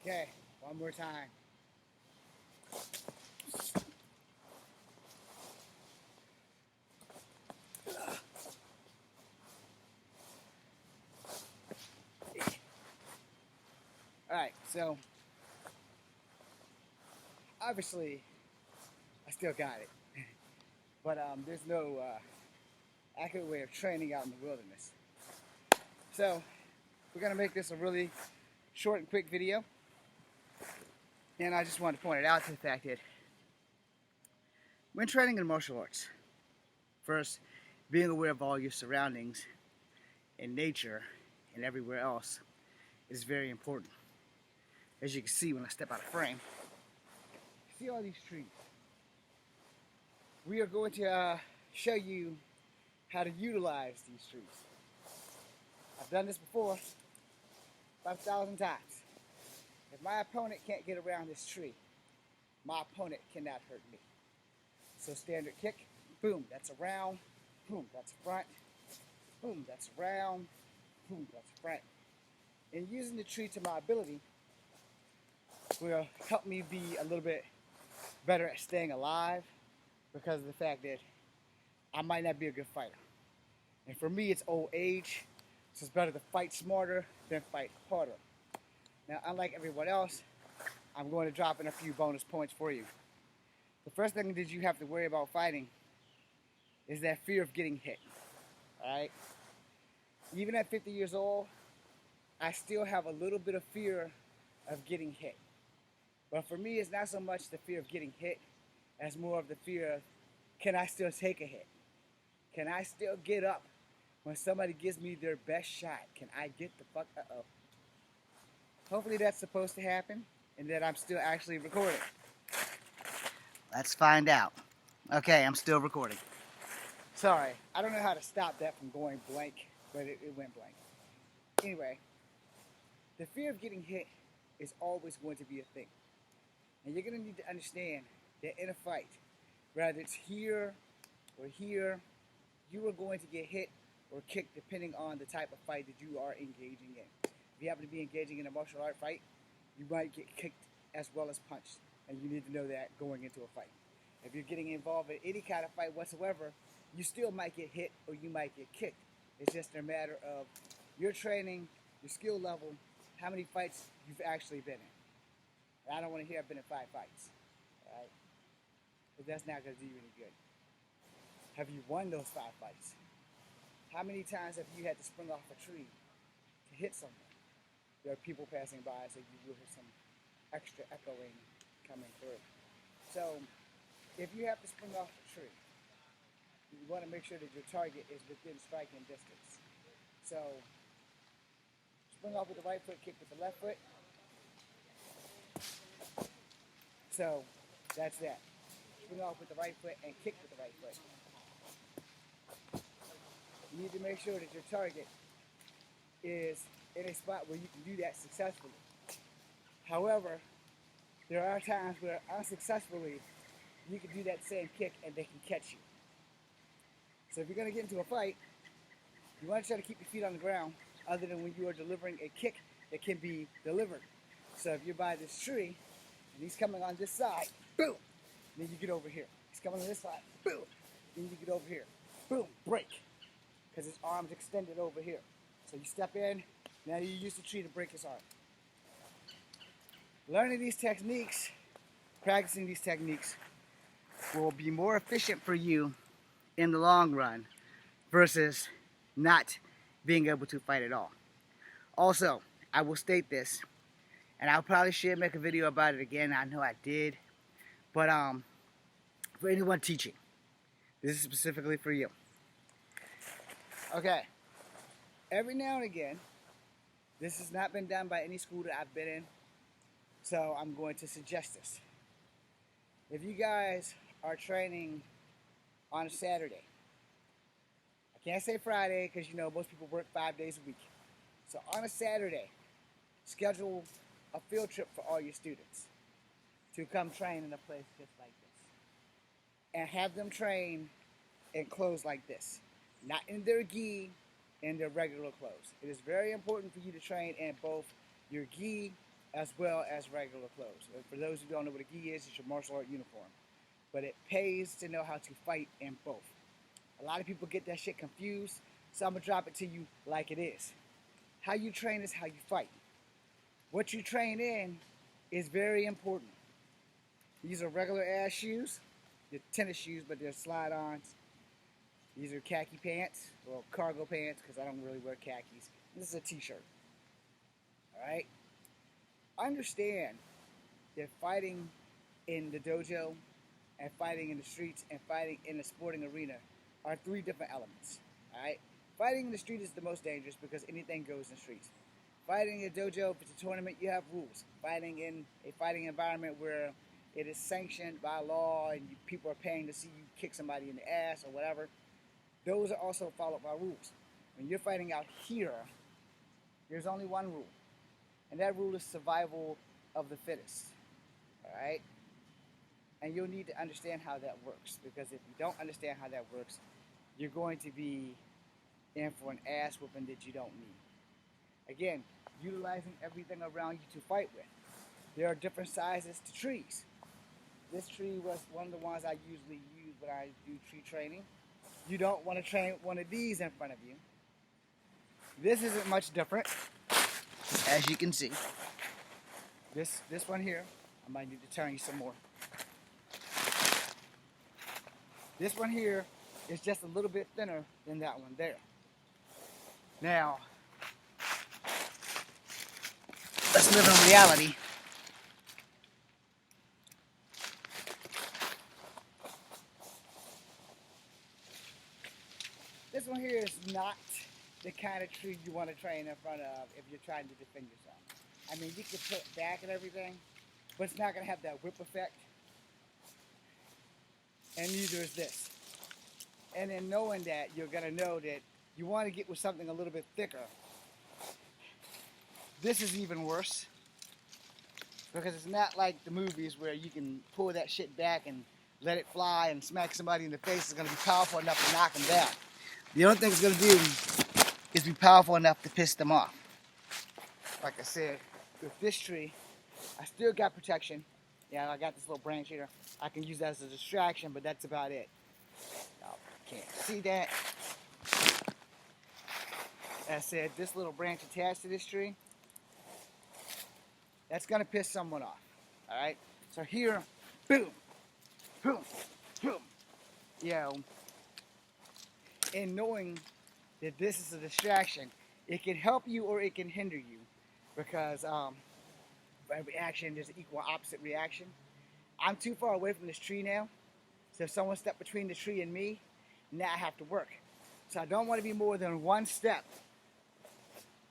Okay, one more time. Alright, so obviously I still got it. But there's no accurate way of training out in the wilderness. So we're going to make this a really short and quick video. And I just want to point it out to the fact that when training in martial arts, first, being aware of all your surroundings in nature and everywhere else is very important. As you can see when I step out of frame, see all these trees. We are going to show you how to utilize these trees. I've done this before 5,000 times. If my opponent can't get around this tree, my opponent cannot hurt me. So standard kick, boom, that's around, boom, that's front, boom, that's around, boom, that's front. And using the tree to my ability will help me be a little bit better at staying alive because of the fact that I might not be a good fighter. And for me, it's old age, so it's better to fight smarter than fight harder. Now, unlike everyone else, I'm going to drop in a few bonus points for you. The first thing that you have to worry about fighting is that fear of getting hit. Alright? Even at 50 years old, I still have a little bit of fear of getting hit. But for me, it's not so much the fear of getting hit as more of the fear of, can I still take a hit? Can I still get up when somebody gives me their best shot? Can I get the fuck uh-oh? Hopefully that's supposed to happen and that I'm still actually recording. Let's find out. Okay, I'm still recording. Sorry, I don't know how to stop that from going blank, but it went blank. Anyway, the fear of getting hit is always going to be a thing. And you're going to need to understand that in a fight, whether it's here or here, you are going to get hit or kicked depending on the type of fight that you are engaging in. If you happen to be engaging in a martial art fight, you might get kicked as well as punched. And you need to know that going into a fight. If you're getting involved in any kind of fight whatsoever, you still might get hit or you might get kicked. It's just a matter of your training, your skill level, how many fights you've actually been in. And I don't want to hear I've been in 5 fights. Right? But that's not going to do you any good. Have you won those 5 fights? How many times have you had to spring off a tree to hit someone? There are people passing by, so you will hear some extra echoing coming through. So, if you have to spring off a tree, you want to make sure that your target is within striking distance. So, spring off with the right foot, kick with the left foot. So, that's that. Spring off with the right foot and kick with the right foot. You need to make sure that your target is in a spot where you can do that successfully. However, there are times where unsuccessfully you can do that same kick and they can catch you. So if you're going to get into a fight, you want to try to keep your feet on the ground other than when you are delivering a kick that can be delivered. So if you're by this tree and he's coming on this side, boom, then you get over here. He's coming on this side, boom, then you get over here, boom, break, because his arm's extended over here. So you step in, now you use the tree to break his arm. Learning these techniques, practicing these techniques will be more efficient for you in the long run versus not being able to fight at all. Also, I will state this, and I probably should make a video about it again. I know I did, but for anyone teaching, this is specifically for you. Okay, every now and again, this has not been done by any school that I've been in, so I'm going to suggest this. If you guys are training on a Saturday, I can't say Friday because you know most people work 5 days a week. So on a Saturday, schedule a field trip for all your students to come train in a place just like this. And have them train in clothes like this. Not in their gi, in their regular clothes. It is very important for you to train in both your gi as well as regular clothes. For those who don't know what a gi is, it's your martial art uniform. But it pays to know how to fight in both. A lot of people get that shit confused, so I'm going to drop it to you like it is. How you train is how you fight. What you train in is very important. These are regular ass shoes. They're tennis shoes, but they're slide-ons. These are khaki pants, well, cargo pants, because I don't really wear khakis. This is a t-shirt. Alright? Understand that fighting in the dojo and fighting in the streets and fighting in the sporting arena are three different elements. Alright? Fighting in the street is the most dangerous because anything goes in the streets. Fighting in a dojo, if it's a tournament, you have rules. Fighting in a fighting environment where it is sanctioned by law and people are paying to see you kick somebody in the ass or whatever, those are also followed by rules. When you're fighting out here, there's only one rule. And that rule is survival of the fittest. Alright? And you'll need to understand how that works. Because if you don't understand how that works, you're going to be in for an ass whooping that you don't need. Again, utilizing everything around you to fight with. There are different sizes to trees. This tree was one of the ones I usually use when I do tree training. You don't want to train one of these in front of you. This isn't much different, as you can see. This one here, I might need to turn you some more. This one here is just a little bit thinner than that one there. Now, let's live in reality. This one here is not the kind of tree you want to train in front of if you're trying to defend yourself. I mean, you can put it back and everything, but it's not going to have that whip effect. And neither is this. And in knowing that, you're going to know that you want to get with something a little bit thicker. This is even worse. Because it's not like the movies where you can pull that shit back and let it fly and smack somebody in the face. It's going to be powerful enough to knock them down. The only thing it's going to do is be powerful enough to piss them off. Like I said, with this tree, I still got protection. Yeah, I got this little branch here. I can use that as a distraction, but that's about it. Y'all can't see that. As I said, this little branch attached to this tree, that's going to piss someone off. Alright? So here, boom, boom, boom. You know, and knowing that this is a distraction, it can help you or it can hinder you. Because for every action, there's an equal opposite reaction. I'm too far away from this tree now. So if someone stepped between the tree and me, now I have to work. So I don't want to be more than one step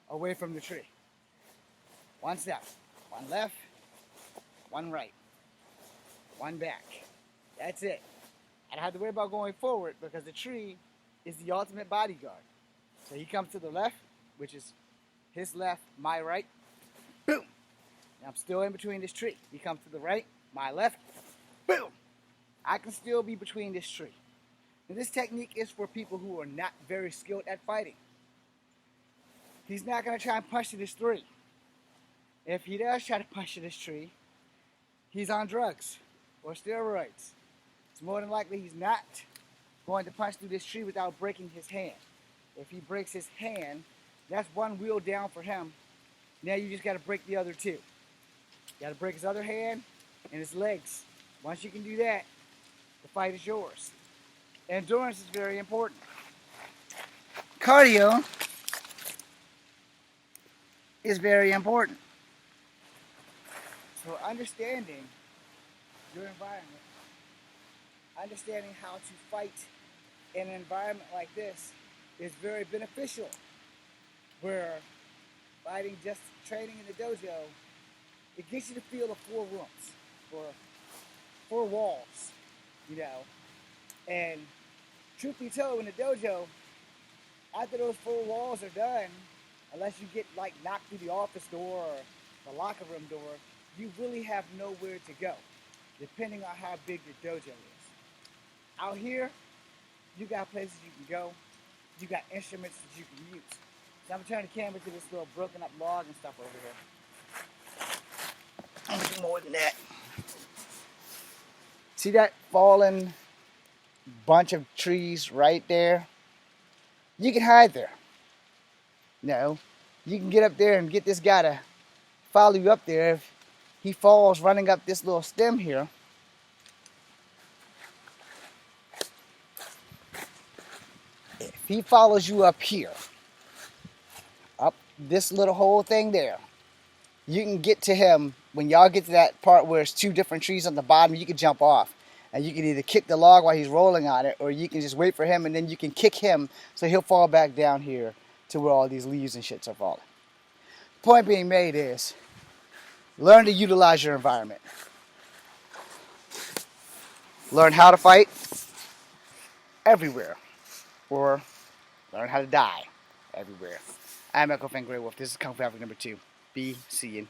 away from the tree. One step. One left, one right, one back. That's it. I don't have to worry about going forward because the tree is the ultimate bodyguard. So he comes to the left, which is his left, my right. Boom. And I'm still in between this tree. He comes to the right, my left. Boom. I can still be between this tree. And this technique is for people who are not very skilled at fighting. He's not going to try and punch to this tree. If he does try to punch to this tree, he's on drugs or steroids. It's more than likely he's not going to punch through this tree without breaking his hand. If he breaks his hand, that's one wheel down for him. Now you just got to break the other two. You got to break his other hand and his legs. Once you can do that, the fight is yours. Endurance is very important. Cardio is very important. So understanding your environment, understanding how to fight in an environment like this is very beneficial. Where fighting, just training in the dojo, it gets you to feel the 4 rooms, or 4 walls, you know. And truth be told, in the dojo, after those 4 walls are done, unless you get like knocked through the office door or the locker room door, you really have nowhere to go, depending on how big your dojo is. Out here, you got places you can go. You got instruments that you can use. So I'm going to turn the camera to this little broken up log and stuff over here. more than that. See that fallen bunch of trees right there? You can hide there. You know, you can get up there and get this guy to follow you up there. If he falls running up this little stem here, if he follows you up here, up this little whole thing there, you can get to him. When y'all get to that part where it's two different trees on the bottom, you can jump off. And you can either kick the log while he's rolling on it, or you can just wait for him and then you can kick him so he'll fall back down here to where all these leaves and shits are falling. The point being made is, learn to utilize your environment. Learn how to fight everywhere. Or learn how to die everywhere. I'm Echo Fan Grey Wolf. This is Kung Fu Africa number 2. Be seeing.